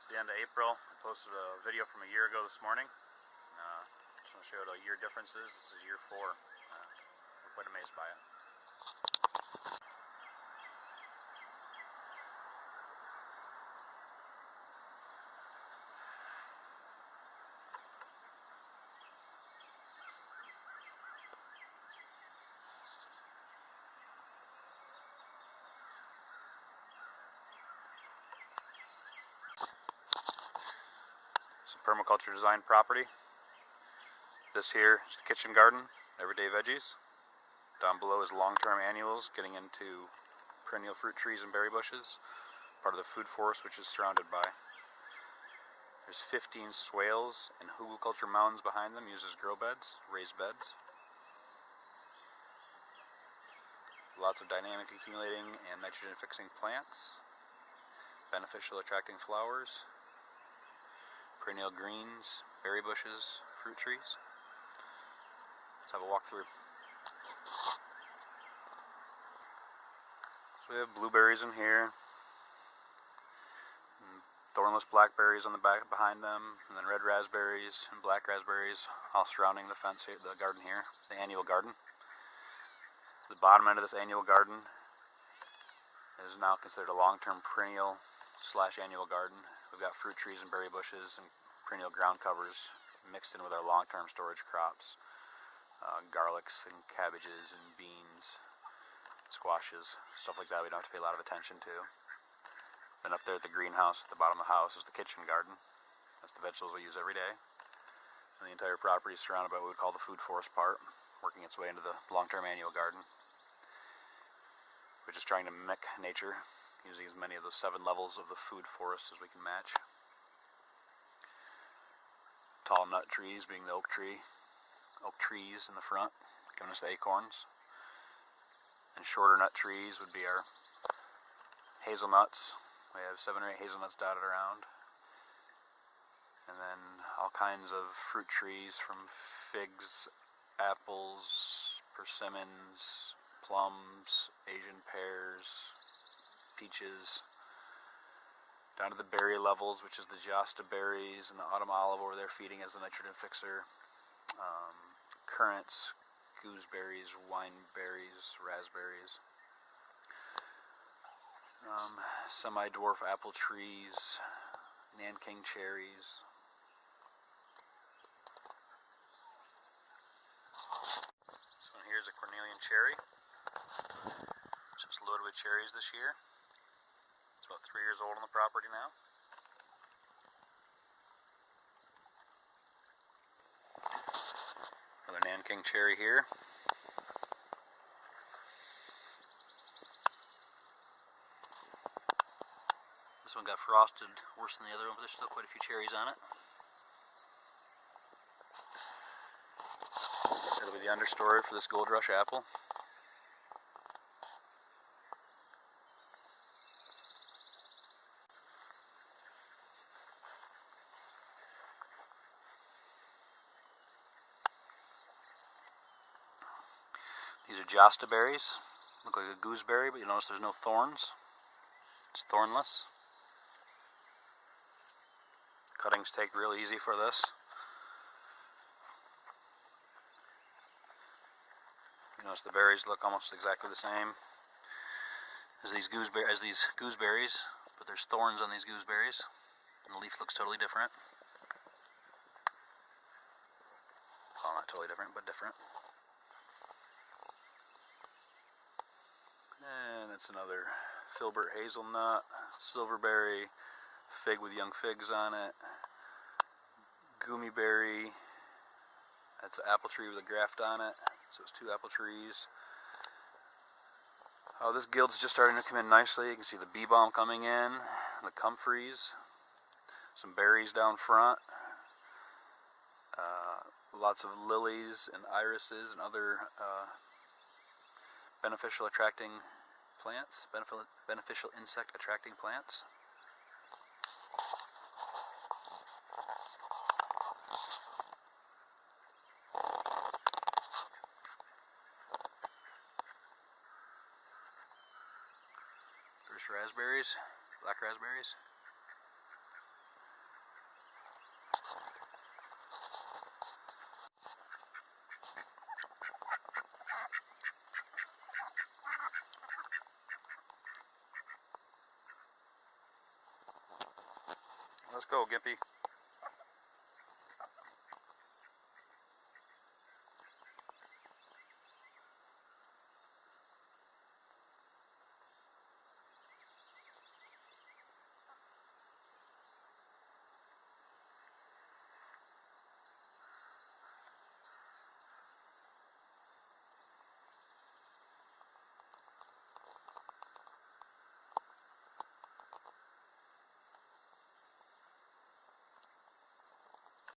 It's the end of April. I posted a video from a year ago this morning. Just want to show you what a year difference is. This is year 4. I'm quite amazed by it. It's a permaculture design property. This here is the kitchen garden, everyday veggies. Down below is long-term annuals, getting into perennial fruit trees and berry bushes. Part of the Foodforest, which is surrounded by. There's 15 swales and hugelkultur mounds behind them, used as grow beds, raised beds. Lots of dynamic accumulating and nitrogen fixing plants. Beneficial attracting flowers. Perennial greens, berry bushes, fruit trees. Let's have a walk through. So we have blueberries in here, and thornless blackberries on the back behind them, and then red raspberries and black raspberries all surrounding the fence here, the garden here, the annual garden. The bottom end of this annual garden is now considered a long-term perennial / annual garden. We've got fruit trees and berry bushes and perennial ground covers mixed in with our long-term storage crops, garlics and cabbages and beans, squashes, stuff like that we don't have to pay a lot of attention to. Then up there at the greenhouse at the bottom of the house is the kitchen garden. That's the vegetables we use every day. And the entire property is surrounded by what we call the Foodforest part, working its way into the long-term annual garden. We're just trying to mimic nature, using as many of those 7 levels of the Foodforest as we can match. Tall nut trees being the oak trees in the front, giving us the acorns. And shorter nut trees would be our hazelnuts. We have 7 or 8 hazelnuts dotted around. And then all kinds of fruit trees from figs, apples, persimmons, plums, Asian pears, peaches, down to the berry levels, which is the Josta berries and the autumn olive over there feeding as the nitrogen fixer. Currants, gooseberries, wineberries, raspberries, semi-dwarf apple trees, Nanking cherries. This one here is a Cornelian cherry, just loaded with cherries this year. It's about 3 years old on the property now. Another Nanking cherry here. This one got frosted worse than the other one, but there's still quite a few cherries on it. That'll be the understory for this Gold Rush apple. These are Josta berries. Look like a gooseberry, but you notice there's no thorns. It's thornless. Cuttings take real easy for this. You notice the berries look almost exactly the same as these gooseberries, but there's thorns on these gooseberries, and the leaf looks totally different. Well, not totally different, but different. And it's another filbert hazelnut, silverberry, fig with young figs on it, goomyberry, that's an apple tree with a graft on it, so it's 2 apple trees. Oh, this guild's just starting to come in nicely. You can see the bee balm coming in, the comfreys, some berries down front, lots of lilies and irises and other beneficial attracting plants, beneficial insect attracting plants. There's raspberries, black raspberries. Let's go, Gimpy.